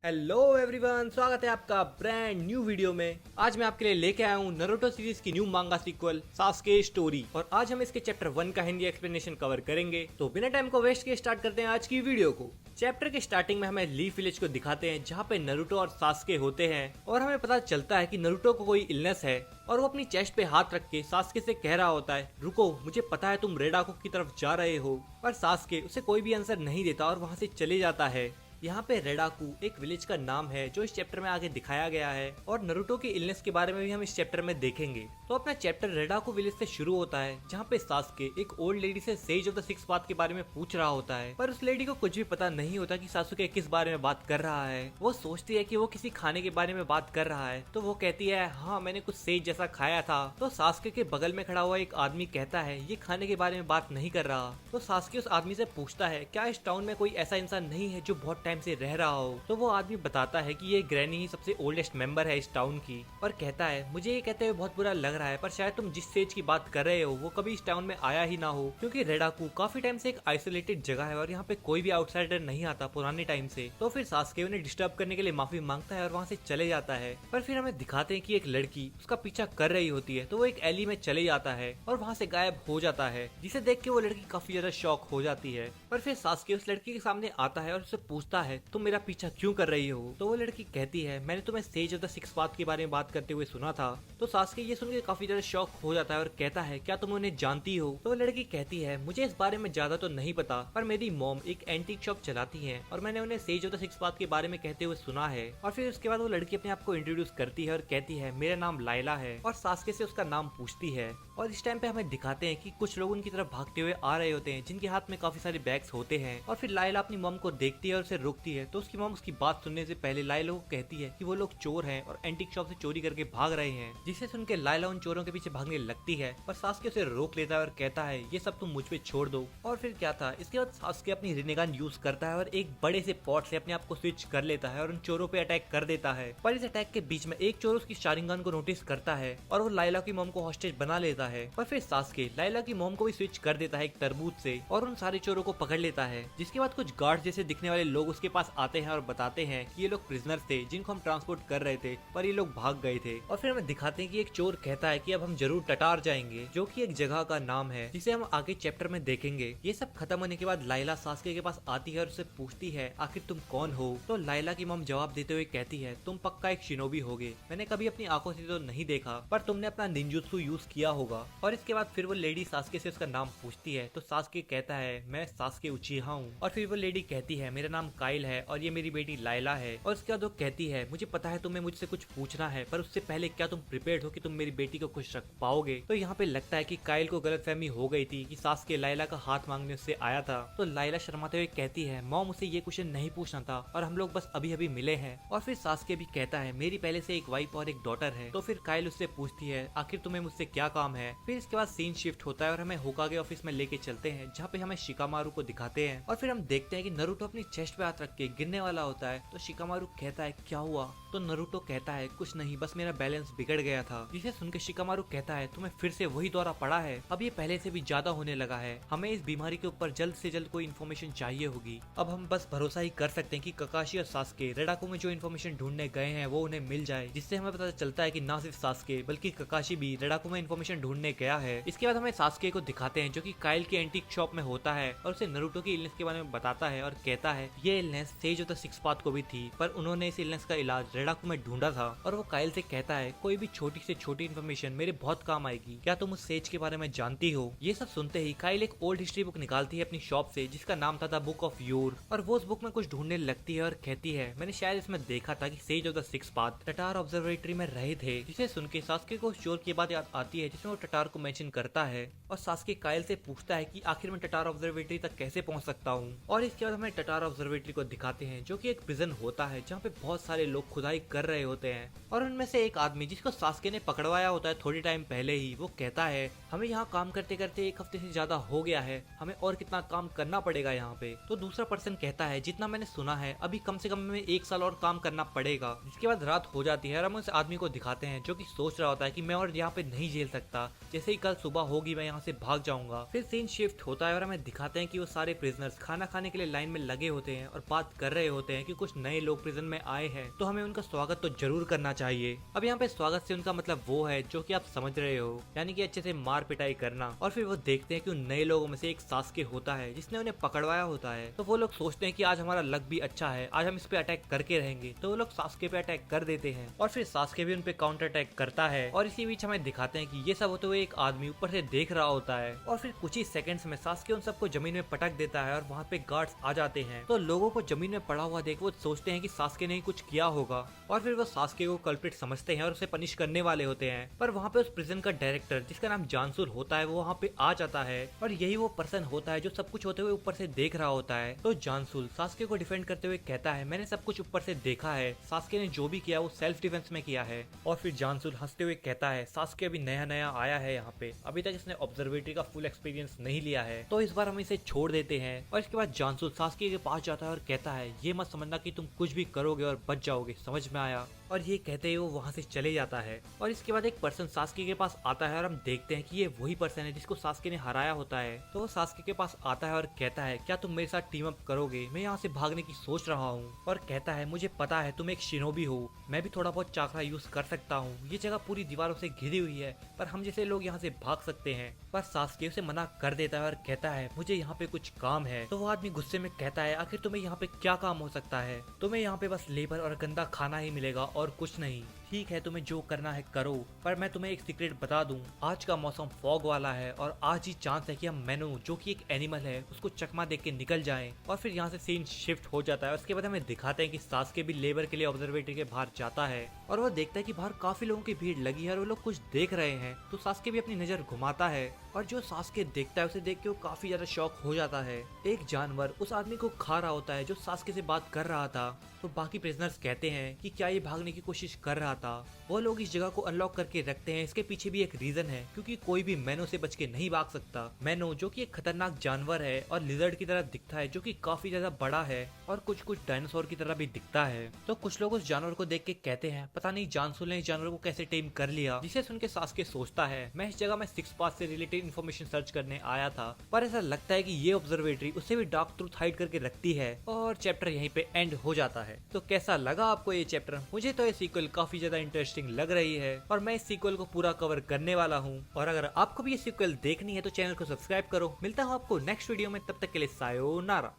Hello everyone, स्वागत है आपका ब्रांड न्यू वीडियो में। आज मैं आपके लिए लेके आया हूँ नारुतो सीरीज की न्यू मांगा सीक्वल सास्के स्टोरी, और आज हम इसके चैप्टर 1 का हिंदी एक्सप्लेनेशन कवर करेंगे। तो बिना टाइम को वेस्ट किए स्टार्ट करते हैं आज की वीडियो को। चैप्टर के स्टार्टिंग में हमें लीफ विलेज को दिखाते हैं जहाँ पे नारुतो और सास्के होते हैं, और हमें पता चलता है कि नारुतो को कोई इलनेस है और वो अपनी चेस्ट पे हाथ रख के सास्के से कह रहा होता है, रुको, मुझे पता है तुम रेडाको की तरफ जा रहे हो। पर सास्के उसे कोई भी आंसर नहीं देता और वहाँ से चले जाता है। यहाँ पे रेडाकू एक विलेज का नाम है जो इस चैप्टर में आगे दिखाया गया है, और नारुतो की इलनेस के बारे में भी हम इस चैप्टर में देखेंगे। तो अपना चैप्टर रेडाकू विलेज से शुरू होता है जहाँ पे सास्के एक ओल्ड लेडी से says of the six path के बारे में पूछ रहा होता है, पर उस लेडी को कुछ भी पता नहीं होता कि सासुके किस बारे में बात कर रहा है। वो सोचती है कि वो किसी खाने के बारे में बात कर रहा है, तो वो कहती है, हाँ मैंने कुछ सेज जैसा खाया था। तो सास्के के बगल में खड़ा हुआ एक आदमी कहता है, ये खाने के बारे में बात नहीं कर रहा। तो सास्के उस आदमी से पूछता है, क्या इस टाउन में कोई ऐसा इंसान नहीं है जो बहुत टाइम से रह रहा हो। तो वो आदमी बताता है कि ये ग्रैनी ही सबसे ओल्डेस्ट मेंबर है इस टाउन की, और कहता है, मुझे ये कहते हुए बहुत बुरा लग रहा है, पर शायद तुम जिस सेज की बात कर रहे हो वो कभी इस टाउन में आया ही ना हो, क्योंकि रेडाकू काफी टाइम से एक आइसोलेटेड जगह है और यहाँ पे कोई भी आउटसाइडर नहीं आता पुराने टाइम से। तो फिर सास्के उन्हें डिस्टर्ब करने के लिए माफी मांगता है और वहाँ से चले जाता है। पर फिर हमें दिखाते हैं कि एक लड़की उसका पीछा कर रही होती है, तो वो एक एली में चले जाता है और वहाँ से गायब हो जाता है, जिसे देख के वो लड़की काफी ज्यादा शॉक हो जाती है। पर फिर सास्के उस लड़की के सामने आता है और उससे पूछता है, तुम मेरा पीछा क्यों कर रही हो। तो वो लड़की कहती है, मैंने तुम्हें says of the six path के बारे में बात करते हुए सुना था। तो सास्के ये सुन के काफी ज्यादा शॉक हो जाता है और कहता है, क्या तुम उन्हें जानती हो। तो वो लड़की कहती है, मुझे इस बारे में ज्यादा तो नहीं पता, पर मेरी मॉम एक एंटीक शॉप चलाती है और मैंने उन्हें says of the six path के बारे में कहते हुए सुना है। और फिर उसके बाद वो लड़की अपने आप को इंट्रोड्यूस करती है और कहती है, मेरा नाम लाइला है, और सास्के से उसका नाम पूछती है। और इस टाइम पे हमें दिखाते हैं कि कुछ लोग उनकी तरफ भागते हुए आ रहे होते हैं जिनके हाथ में काफी सारे बैग्स होते हैं। और फिर लाइला अपनी मॉम को देखती है और उसे रोकती है। तो उसकी मॉम उसकी बात सुनने से पहले लाइला को कहती है कि वो लोग चोर हैं और एंटीक शॉप से चोरी करके भाग रहे हैं, जिसे सुन के लाइला उन चोरों के पीछे भागने लगती है। पर सास्के उसे रोक लेता है और कहता है, ये सब तुम मुझ पे छोड़ दो। और फिर क्या था, इसके बाद सास्के अपनी रिनेगन यूज करता है और एक बड़े से पॉट से अपने आप को स्विच कर लेता है और उन चोरों पे अटैक कर देता है। पर इस अटैक के बीच में एक चोर उसकी शारिंगन को नोटिस करता है और वो लाइला की मॉम को हॉस्टेज बना लेता है। पर फिर सास्के लाइला की मॉम को भी स्विच कर देता है एक तरबूज से और उन सारे चोरों को पकड़ लेता है। जिसके बाद कुछ गार्ड जैसे दिखने वाले लोग उसके पास आते हैं और बताते हैं कि ये लोग प्रिजनर थे जिनको हम ट्रांसपोर्ट कर रहे थे, पर ये लोग भाग गए थे। और फिर हमें दिखाते हैं कि एक चोर कहता है कि अब हम जरूर टटार जाएंगे, जो कि एक जगह का नाम है जिसे हम आगे चैप्टर में देखेंगे। ये सब खत्म होने के बाद लाइला सास्के के पास आती है और उससे पूछती है, आखिर तुम कौन हो। तो लाइला की मॉम जवाब देते हुए कहती है, तुम पक्का एक शिनोबी होगे, मैंने कभी अपनी आंखों से तो नहीं देखा, पर तुमने अपना निंजुत्सु यूज किया होगा। और इसके बाद फिर वो लेडी सास्के से उसका नाम पूछती है। तो सास्के कहता है, मैं सास्के उचिहा हूँ। और फिर वो लेडी कहती है, मेरा नाम काइल है और ये मेरी बेटी लाइला है। और उसके बाद वो कहती है, मुझे पता है तुम्हें मुझसे कुछ पूछना है, पर उससे पहले क्या तुम प्रिपेयर्ड हो कि तुम मेरी बेटी को खुश रख पाओगे। तो यहाँ पे लगता है कि काइल को गलतफहमी हो गई थी कि सास्के लाइला का हाथ मांगने उससे आया था। तो लाइला शर्माते हुए कहती है, मॉम उसे ये क्वेश्चन नहीं पूछना था और हम लोग बस अभी अभी मिले हैं। और फिर सास्के भी कहता है, मेरी पहले से एक वाइफ और एक डॉटर है। तो फिर काइल उससे पूछती है, आखिर तुम्हें मुझसे क्या काम है। फिर इसके बाद सीन शिफ्ट होता है और हमें होकागे ऑफिस में लेके चलते हैं जहाँ पे हमें शिकामारू को दिखाते हैं। और फिर हम देखते हैं कि नारुतो अपनी चेस्ट पे हाथ रख के गिरने वाला होता है। तो शिकामारू कहता है, क्या हुआ। तो नारुतो कहता है, कुछ नहीं, बस मेरा बैलेंस बिगड़ गया था। जिसे सुन के शिकामारू कहता है, तुम्हें फिर से वही दौरा पड़ा है, अब ये पहले से भी ज्यादा होने लगा है, हमें इस बीमारी के ऊपर जल्द से जल्द कोई इन्फॉर्मेशन चाहिए होगी। अब हम बस भरोसा ही कर सकते हैं कि ककाशी और सास्के रेडाको में जो इन्फॉर्मेशन ढूंढने गए हैं वो उन्हें मिल जाए, जिससे हमें पता चलता है कि ना सिर्फ सास्के बल्कि ककाशी भी रेडाको में इन्फॉर्मेशन ढूंढने गया है। इसके बाद हमें सास्के को दिखाते हैं जो कि काइल की एंटीक शॉप में होता है और उसे नारुतो की इलनेस के बारे में बताता है और कहता है, ये illness says of the six path को भी थी, पर उन्होंने इस इलनेस का इलाज रेडाको में ढूंढा था। और वो काइल से कहता है, कोई भी छोटी से छोटी इन्फॉर्मेशन मेरे बहुत काम आएगी, क्या तुम उस सेज के बारे में जानती हो। ये सब सुनते ही काइल एक ओल्ड हिस्ट्री बुक निकालती है अपनी शॉप से जिसका नाम था द बुक ऑफ योर, और वो उस बुक में कुछ ढूंढने लगती है और कहती है, मैंने शायद इसमें देखा था कि sage of the six path टटार ऑब्जर्वेटरी में रहे थे। जिसे सुन के सास्के को उस चोर की बात याद आती है जिसमें वो टटार को मेंशन करता है। और सास्के काइल से पूछता है कि आखिर मैं टटार ऑब्जर्वेटरी तक कैसे पहुंच सकता हूँ। और इसके बाद हमें टटार ऑब्जर्वेटरी को दिखाते हैं जो कि एक प्रिजन होता है जहाँ पे बहुत सारे लोग खुदाई कर रहे होते हैं। और उनमें से एक आदमी जिसको सास्के ने पकड़वाया होता है थोड़ी टाइम पहले ही, वो कहता है, हमें यहाँ काम करते करते एक हफ्ते से ज्यादा हो गया है, हमें और कितना काम करना पड़ेगा यहाँ पे। तो दूसरा पर्सन कहता है, जितना मैंने सुना है अभी कम से कम हमें 1 साल और काम करना पड़ेगा। जिसके बाद रात हो जाती है और हम उस आदमी को दिखाते हैं जो कि सोच रहा होता है कि मैं और यहाँ पे नहीं झेल सकता, जैसे ही कल सुबह होगी मैं यहाँ से भाग जाऊंगा। फिर सीन शिफ्ट होता है और हमें दिखाते हैं कि वो सारे प्रिजनर्स खाना खाने के लिए लाइन में लगे होते हैं और बात कर रहे होते हैं कि कुछ नए लोग प्रिजन में आए हैं तो हमें उनका स्वागत तो जरूर करना चाहिए। अब यहाँ पे स्वागत से उनका मतलब वो है जो कि आप समझ रहे हो, यानी कि अच्छे से मार पिटाई करना। और फिर वो देखते हैं कि उन नए लोगों में से एक सास्के होता है जिसने उन्हें पकड़वाया होता है। तो वो लोग सोचते हैं कि आज हमारा लक भी अच्छा है, आज हम इस पे अटैक करके रहेंगे। तो वो लोग सास्के पे अटैक कर देते हैं और फिर सास्के भी उन पे काउंटर अटैक करता है। और इसी बीच हमें दिखाते हैं कि ये सब होते हुए एक आदमी ऊपर से देख रहा होता है और फिर कुछ ही सेकंड्स में सास्के उन सबको जमीन में पटक देता है और वहाँ पे गार्ड्स आ जाते हैं। तो लोगों को जमीन में पड़ा हुआ देख वो सोचते हैं कि सास्के ने ही कुछ किया होगा और फिर वो सास्के को कल्प्रिट समझते हैं और उसे पनिश करने वाले होते हैं। पर वहाँ पे उस प्रिजन का डायरेक्टर जिसका नाम जानसुल होता है वो वहाँ पे आ जाता है और यही वो पर्सन होता है जो सब कुछ होते हुए ऊपर से देख रहा होता है। तो जानसुल सास्के को डिफेंड करते हुए कहता है मैंने सब कुछ ऊपर से देखा है, सास्के ने जो भी किया वो सेल्फ डिफेंस में किया है। और फिर जानसुल हंसते हुए कहता है सास्के अभी नया नया आया है यहाँ पे, अभी तक इसने ऑब्जर्वेटरी का फुल एक्सपीरियंस नहीं लिया है, तो इस बार हम इसे छोड़ देते हैं। और इसके बाद जानसुल सास्के के पास जाता है और कहता है ये मत समझना कि तुम कुछ भी करोगे और बच जाओगे, समझ में आया। और ये कहते ही वो वहाँ से चले जाता है। और इसके बाद एक पर्सन सास्के के पास आता है और हम देखते हैं कि ये वही पर्सन है जिसको सास्के ने हराया होता है। तो वो सास्के के पास आता है और कहता है क्या तुम मेरे साथ टीम अप करोगे, मैं यहाँ से भागने की सोच रहा हूँ। और कहता है मुझे पता है तुम एक शिनोबी हो, मैं भी थोड़ा बहुत चाकरा यूज कर सकता हूँ, ये जगह पूरी दीवारों से घिरी हुई है पर हम जैसे लोग यहाँ से भाग सकते हैं। पर सास्के उसे मना कर देता है और कहता है मुझे यहाँ पे कुछ काम है। तो वो आदमी गुस्से में कहता है आखिर तुम्हें यहाँ पे क्या काम हो सकता है, तुम्हें यहाँ पे बस लेबर और गंदा खाना ही मिलेगा और कुछ नहीं। ठीक है तुम्हें जो करना है करो, पर मैं तुम्हें एक सीक्रेट बता दूं, आज का मौसम फॉग वाला है और आज ही चांस है कि हम मैनो जो कि एक एनिमल है उसको चकमा देख के निकल जाएं। और फिर यहाँ से सीन शिफ्ट हो जाता है। उसके बाद हमें दिखाते हैं कि सास्के भी लेबर के लिए ऑब्जर्वेटरी के बाहर जाता है और वो देखता है कि बाहर काफी लोगों की भीड़ लगी है और वो लोग कुछ देख रहे हैं। तो सास्के भी अपनी नजर घुमाता है और जो सास्के देखता है उसे देख के वो काफी ज्यादा शॉक हो जाता है। एक जानवर उस आदमी को खा रहा होता है जो सास्के से बात कर रहा था। तो बाकी प्रिजनर्स कहते हैं कि क्या ये भागने की कोशिश कर रहा था। वो लोग इस जगह को अनलॉक करके रखते हैं, इसके पीछे भी एक रीजन है क्योंकि कोई भी मैनो से बच के नहीं भाग सकता। मैनो जो कि एक खतरनाक जानवर है और लिजर्ड की तरह दिखता है जो कि काफी ज्यादा बड़ा है और कुछ कुछ डायनासोर की तरह भी दिखता है। तो कुछ लोग उस जानवर को देख के कहते हैं पता नहीं जानसुल ने इस जानवर को कैसे टेम कर लिया। जिसे सुन के सास्के सोचता है मैं इस जगह में सिक्स पाथ से रिलेटेड इन्फॉर्मेशन सर्च करने आया था, पर ऐसा लगता है कि ये ऑब्जर्वेटरी उससे भी डार्क ट्रूथ हाइड करके रखती है। और चैप्टर यहीं पे एंड हो जाता है। तो कैसा लगा आपको ये चैप्टर? मुझे तो ये सीक्वल काफी ज्यादा इंटरेस्टिंग लग रही है और मैं इस सीक्वल को पूरा कवर करने वाला हूँ। और अगर आपको भी ये सीक्वल देखनी है तो चैनल को सब्सक्राइब करो। मिलता हूँ आपको नेक्स्ट वीडियो में, तब तक के लिए सायोनारा।